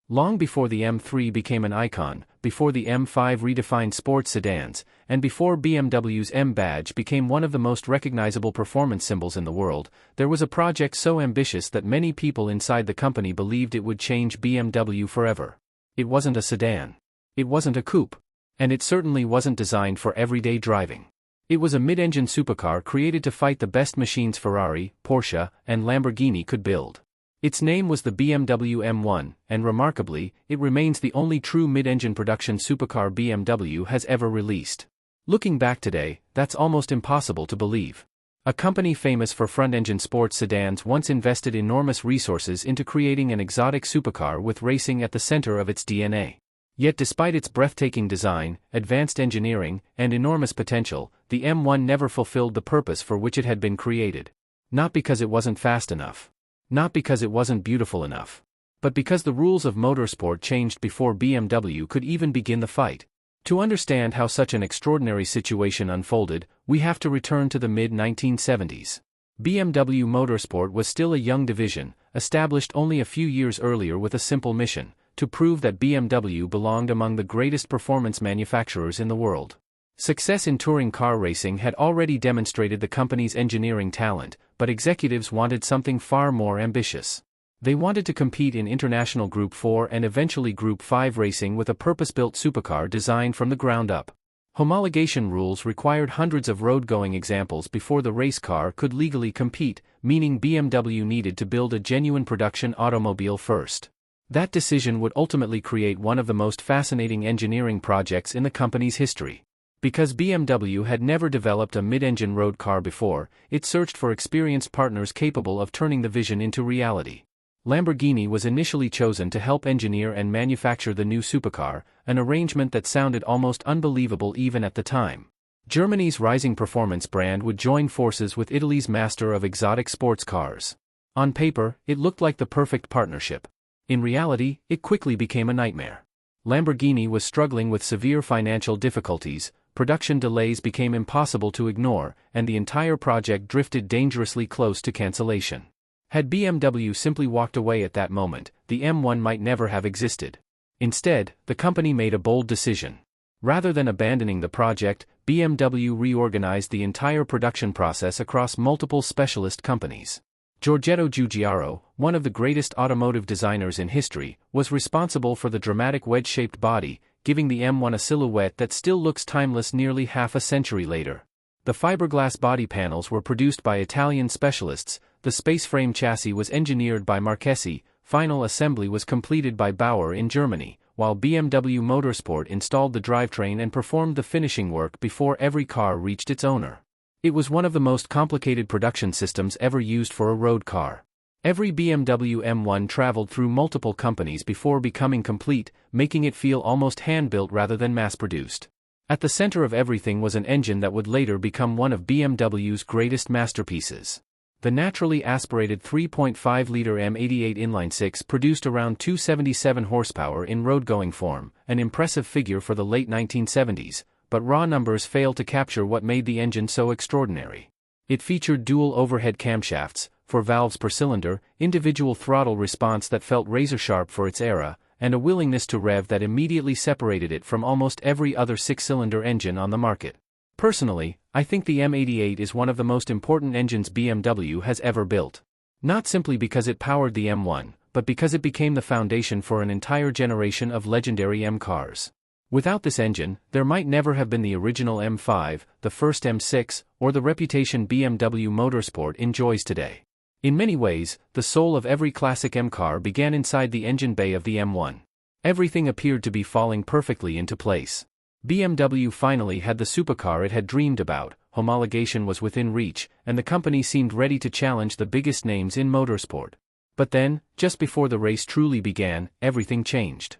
Long before the M3 became an icon, before the M5 redefined sports sedans, and before BMW's M badge became one of the most recognizable performance symbols in the world, there was a project so ambitious that many people inside the company believed it would change BMW forever. It wasn't a sedan. It wasn't a coupe. And it certainly wasn't designed for everyday driving. It was a mid-engine supercar created to fight the best machines Ferrari, Porsche, and Lamborghini could build. Its name was the BMW M1, and remarkably, it remains the only true mid-engine production supercar BMW has ever released. Looking back today, that's almost impossible to believe. A company famous for front-engine sports sedans once invested enormous resources into creating an exotic supercar with racing at the center of its DNA. Yet despite its breathtaking design, advanced engineering, and enormous potential, the M1 never fulfilled the purpose for which it had been created. Not because it wasn't fast enough. Not because it wasn't beautiful enough. But because the rules of motorsport changed before BMW could even begin the fight. To understand how such an extraordinary situation unfolded, we have to return to the mid-1970s. BMW Motorsport was still a young division, established only a few years earlier with a simple mission: to prove that BMW belonged among the greatest performance manufacturers in the world. Success in touring car racing had already demonstrated the company's engineering talent, but executives wanted something far more ambitious. They wanted to compete in international Group 4 and eventually Group 5 racing with a purpose-built supercar designed from the ground up. Homologation rules required hundreds of road-going examples before the race car could legally compete, meaning BMW needed to build a genuine production automobile first. That decision would ultimately create one of the most fascinating engineering projects in the company's history. Because BMW had never developed a mid-engine road car before, it searched for experienced partners capable of turning the vision into reality. Lamborghini was initially chosen to help engineer and manufacture the new supercar, an arrangement that sounded almost unbelievable even at the time. Germany's rising performance brand would join forces with Italy's master of exotic sports cars. On paper, it looked like the perfect partnership. In reality, it quickly became a nightmare. Lamborghini was struggling with severe financial difficulties, production delays became impossible to ignore, and the entire project drifted dangerously close to cancellation. Had BMW simply walked away at that moment, the M1 might never have existed. Instead, the company made a bold decision. Rather than abandoning the project, BMW reorganized the entire production process across multiple specialist companies. Giorgetto Giugiaro, one of the greatest automotive designers in history, was responsible for the dramatic wedge-shaped body, giving the M1 a silhouette that still looks timeless nearly half a century later. The fiberglass body panels were produced by Italian specialists, the space-frame chassis was engineered by Marchesi, final assembly was completed by Bauer in Germany, while BMW Motorsport installed the drivetrain and performed the finishing work before every car reached its owner. It was one of the most complicated production systems ever used for a road car. Every BMW M1 traveled through multiple companies before becoming complete, making it feel almost hand-built rather than mass-produced. At the center of everything was an engine that would later become one of BMW's greatest masterpieces. The naturally aspirated 3.5-liter M88 inline-six produced around 277 horsepower in road-going form, an impressive figure for the late 1970s, but raw numbers fail to capture what made the engine so extraordinary. It featured dual overhead camshafts, 4 valves per cylinder, individual throttle response that felt razor-sharp for its era, and a willingness to rev that immediately separated it from almost every other 6-cylinder engine on the market. Personally, I think the M88 is one of the most important engines BMW has ever built. Not simply because it powered the M1, but because it became the foundation for an entire generation of legendary M cars. Without this engine, there might never have been the original M5, the first M6, or the reputation BMW Motorsport enjoys today. In many ways, the soul of every classic M car began inside the engine bay of the M1. Everything appeared to be falling perfectly into place. BMW finally had the supercar it had dreamed about, homologation was within reach, and the company seemed ready to challenge the biggest names in motorsport. But then, just before the race truly began, everything changed.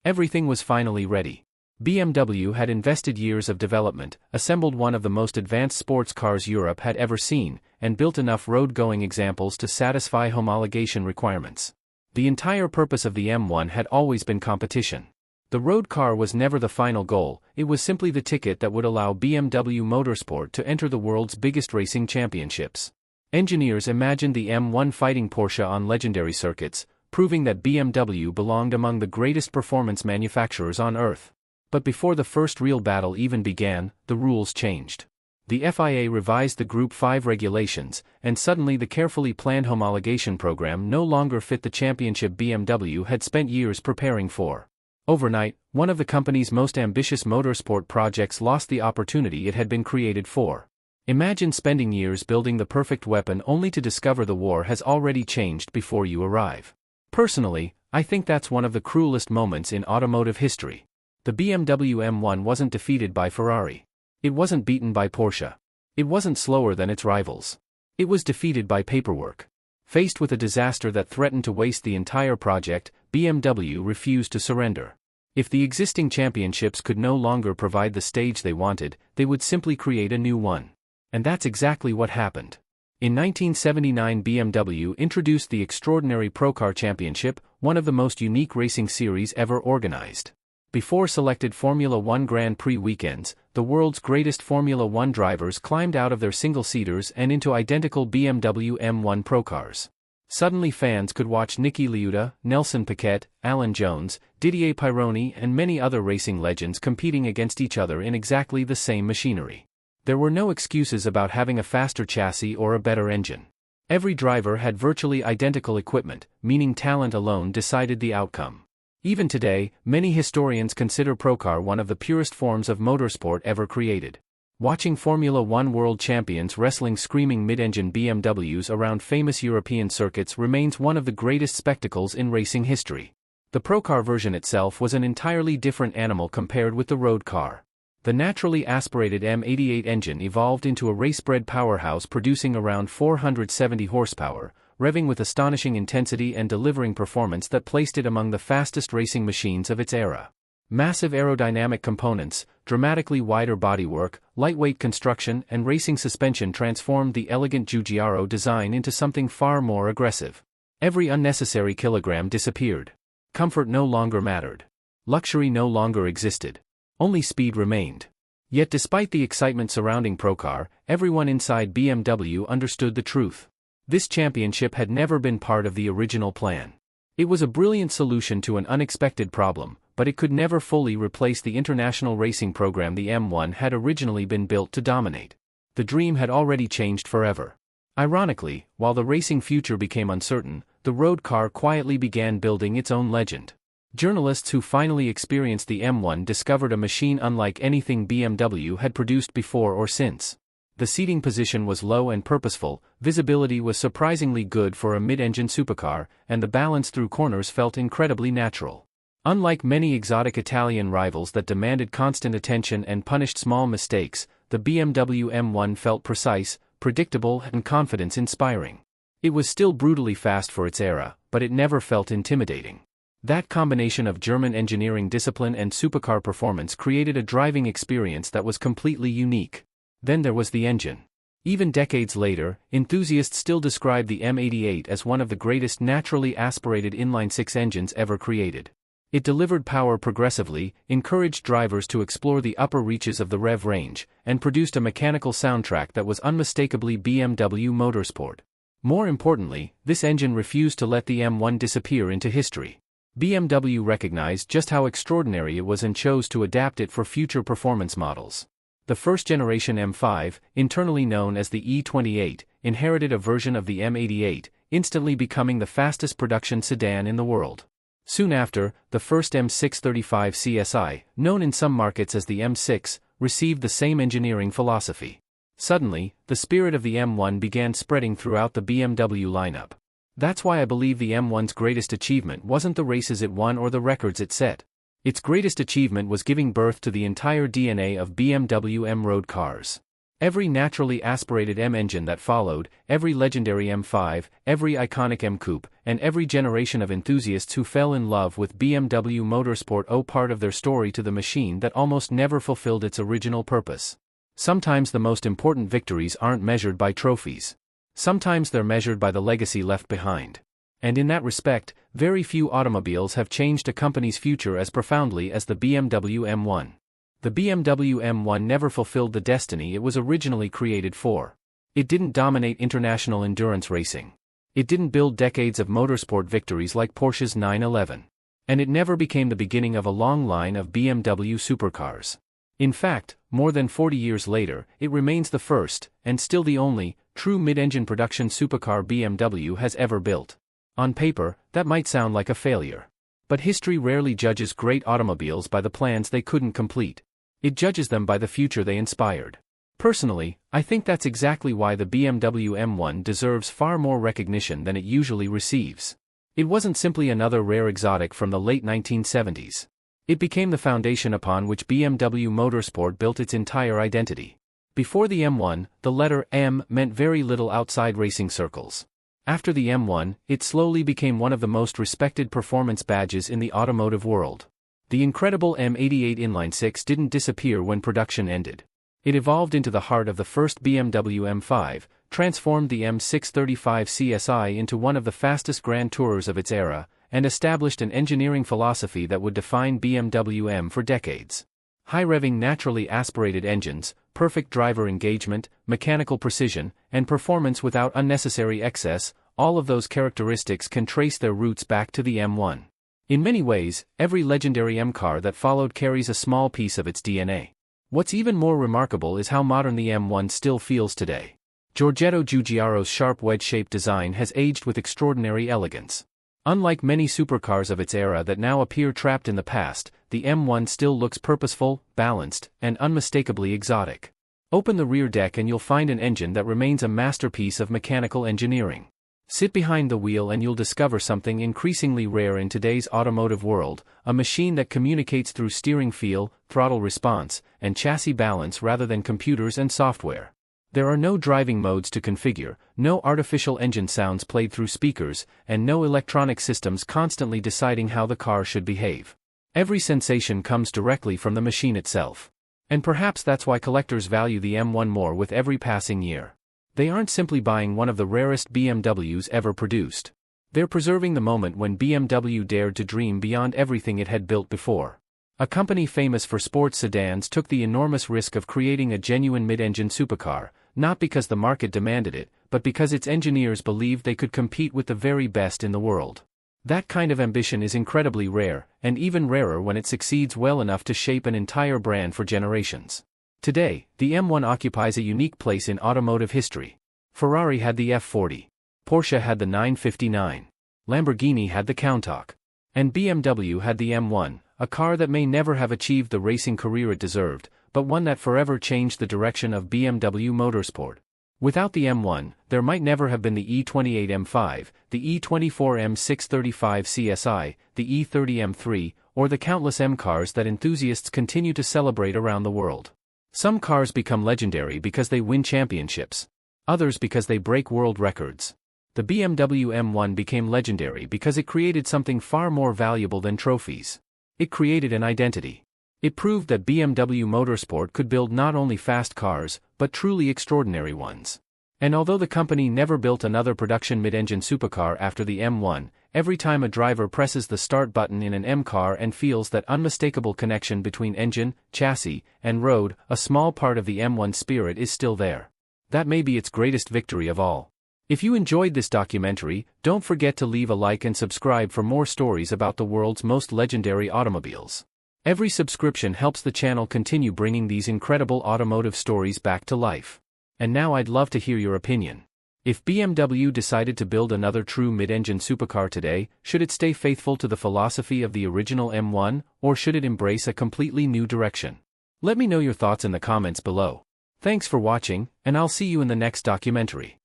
Everything was finally ready. BMW had invested years of development, assembled one of the most advanced sports cars Europe had ever seen, and built enough road-going examples to satisfy homologation requirements. The entire purpose of the M1 had always been competition. The road car was never the final goal, it was simply the ticket that would allow BMW Motorsport to enter the world's biggest racing championships. Engineers imagined the M1 fighting Porsche on legendary circuits, proving that BMW belonged among the greatest performance manufacturers on Earth. But before the first real battle even began, the rules changed. The FIA revised the Group 5 regulations, and suddenly the carefully planned homologation program no longer fit the championship BMW had spent years preparing for. Overnight, one of the company's most ambitious motorsport projects lost the opportunity it had been created for. Imagine spending years building the perfect weapon only to discover the war has already changed before you arrive. Personally, I think that's one of the cruelest moments in automotive history. The BMW M1 wasn't defeated by Ferrari. It wasn't beaten by Porsche. It wasn't slower than its rivals. It was defeated by paperwork. Faced with a disaster that threatened to waste the entire project, BMW refused to surrender. If the existing championships could no longer provide the stage they wanted, they would simply create a new one. And that's exactly what happened. In 1979, BMW introduced the extraordinary Procar Championship, one of the most unique racing series ever organized. Before selected Formula One Grand Prix weekends, the world's greatest Formula One drivers climbed out of their single-seaters and into identical BMW M1 Procars. Suddenly fans could watch Niki Lauda, Nelson Piquet, Alan Jones, Didier Pironi and many other racing legends competing against each other in exactly the same machinery. There were no excuses about having a faster chassis or a better engine. Every driver had virtually identical equipment, meaning talent alone decided the outcome. Even today, many historians consider Procar one of the purest forms of motorsport ever created. Watching Formula One world champions wrestling screaming mid-engine BMWs around famous European circuits remains one of the greatest spectacles in racing history. The Procar version itself was an entirely different animal compared with the road car. The naturally aspirated M88 engine evolved into a race-bred powerhouse producing around 470 horsepower, revving with astonishing intensity and delivering performance that placed it among the fastest racing machines of its era. Massive aerodynamic components, dramatically wider bodywork, lightweight construction and racing suspension transformed the elegant Giugiaro design into something far more aggressive. Every unnecessary kilogram disappeared. Comfort no longer mattered. Luxury no longer existed. Only speed remained. Yet despite the excitement surrounding Procar, everyone inside BMW understood the truth. This championship had never been part of the original plan. It was a brilliant solution to an unexpected problem, but it could never fully replace the international racing program the M1 had originally been built to dominate. The dream had already changed forever. Ironically, while the racing future became uncertain, the road car quietly began building its own legend. Journalists who finally experienced the M1 discovered a machine unlike anything BMW had produced before or since. The seating position was low and purposeful, visibility was surprisingly good for a mid-engine supercar, and the balance through corners felt incredibly natural. Unlike many exotic Italian rivals that demanded constant attention and punished small mistakes, the BMW M1 felt precise, predictable and confidence-inspiring. It was still brutally fast for its era, but it never felt intimidating. That combination of German engineering discipline and supercar performance created a driving experience that was completely unique. Then there was the engine. Even decades later, enthusiasts still describe the M88 as one of the greatest naturally aspirated inline-six engines ever created. It delivered power progressively, encouraged drivers to explore the upper reaches of the rev range, and produced a mechanical soundtrack that was unmistakably BMW Motorsport. More importantly, this engine refused to let the M1 disappear into history. BMW recognized just how extraordinary it was and chose to adapt it for future performance models. The first-generation M5, internally known as the E28, inherited a version of the M88, instantly becoming the fastest production sedan in the world. Soon after, the first M635 CSI, known in some markets as the M6, received the same engineering philosophy. Suddenly, the spirit of the M1 began spreading throughout the BMW lineup. That's why I believe the M1's greatest achievement wasn't the races it won or the records it set. Its greatest achievement was giving birth to the entire DNA of BMW M road cars. Every naturally aspirated M engine that followed, every legendary M5, every iconic M coupe, and every generation of enthusiasts who fell in love with BMW Motorsport owe part of their story to the machine that almost never fulfilled its original purpose. Sometimes the most important victories aren't measured by trophies. Sometimes they're measured by the legacy left behind. And in that respect, very few automobiles have changed a company's future as profoundly as the BMW M1. The BMW M1 never fulfilled the destiny it was originally created for. It didn't dominate international endurance racing. It didn't build decades of motorsport victories like Porsche's 911. And it never became the beginning of a long line of BMW supercars. In fact, more than 40 years later, it remains the first, and still the only, true mid-engine production supercar BMW has ever built. On paper, that might sound like a failure. But history rarely judges great automobiles by the plans they couldn't complete. It judges them by the future they inspired. Personally, I think that's exactly why the BMW M1 deserves far more recognition than it usually receives. It wasn't simply another rare exotic from the late 1970s. It became the foundation upon which BMW Motorsport built its entire identity. Before the M1, the letter M meant very little outside racing circles. After the M1, it slowly became one of the most respected performance badges in the automotive world. The incredible M88 inline-six didn't disappear when production ended. It evolved into the heart of the first BMW M5, transformed the M635 CSI into one of the fastest Grand Tourers of its era, and established an engineering philosophy that would define BMW M for decades. High-revving naturally aspirated engines, perfect driver engagement, mechanical precision, and performance without unnecessary excess, all of those characteristics can trace their roots back to the M1. In many ways, every legendary M car that followed carries a small piece of its DNA. What's even more remarkable is how modern the M1 still feels today. Giorgetto Giugiaro's sharp wedge-shaped design has aged with extraordinary elegance. Unlike many supercars of its era that now appear trapped in the past, the M1 still looks purposeful, balanced, and unmistakably exotic. Open the rear deck and you'll find an engine that remains a masterpiece of mechanical engineering. Sit behind the wheel and you'll discover something increasingly rare in today's automotive world, a machine that communicates through steering feel, throttle response, and chassis balance rather than computers and software. There are no driving modes to configure, no artificial engine sounds played through speakers, and no electronic systems constantly deciding how the car should behave. Every sensation comes directly from the machine itself. And perhaps that's why collectors value the M1 more with every passing year. They aren't simply buying one of the rarest BMWs ever produced. They're preserving the moment when BMW dared to dream beyond everything it had built before. A company famous for sports sedans took the enormous risk of creating a genuine mid-engine supercar, not because the market demanded it, but because its engineers believed they could compete with the very best in the world. That kind of ambition is incredibly rare, and even rarer when it succeeds well enough to shape an entire brand for generations. Today, the M1 occupies a unique place in automotive history. Ferrari had the F40. Porsche had the 959. Lamborghini had the Countach. And BMW had the M1, a car that may never have achieved the racing career it deserved, but one that forever changed the direction of BMW Motorsport. Without the M1, there might never have been the E28 M5, the E24 M635 CSI, the E30 M3, or the countless M cars that enthusiasts continue to celebrate around the world. Some cars become legendary because they win championships. Others because they break world records. The BMW M1 became legendary because it created something far more valuable than trophies. It created an identity. It proved that BMW Motorsport could build not only fast cars, but truly extraordinary ones. And although the company never built another production mid-engine supercar after the M1, every time a driver presses the start button in an M car and feels that unmistakable connection between engine, chassis, and road, a small part of the M1 spirit is still there. That may be its greatest victory of all. If you enjoyed this documentary, don't forget to leave a like and subscribe for more stories about the world's most legendary automobiles. Every subscription helps the channel continue bringing these incredible automotive stories back to life. And now I'd love to hear your opinion. If BMW decided to build another true mid-engine supercar today, should it stay faithful to the philosophy of the original M1, or should it embrace a completely new direction? Let me know your thoughts in the comments below. Thanks for watching, and I'll see you in the next documentary.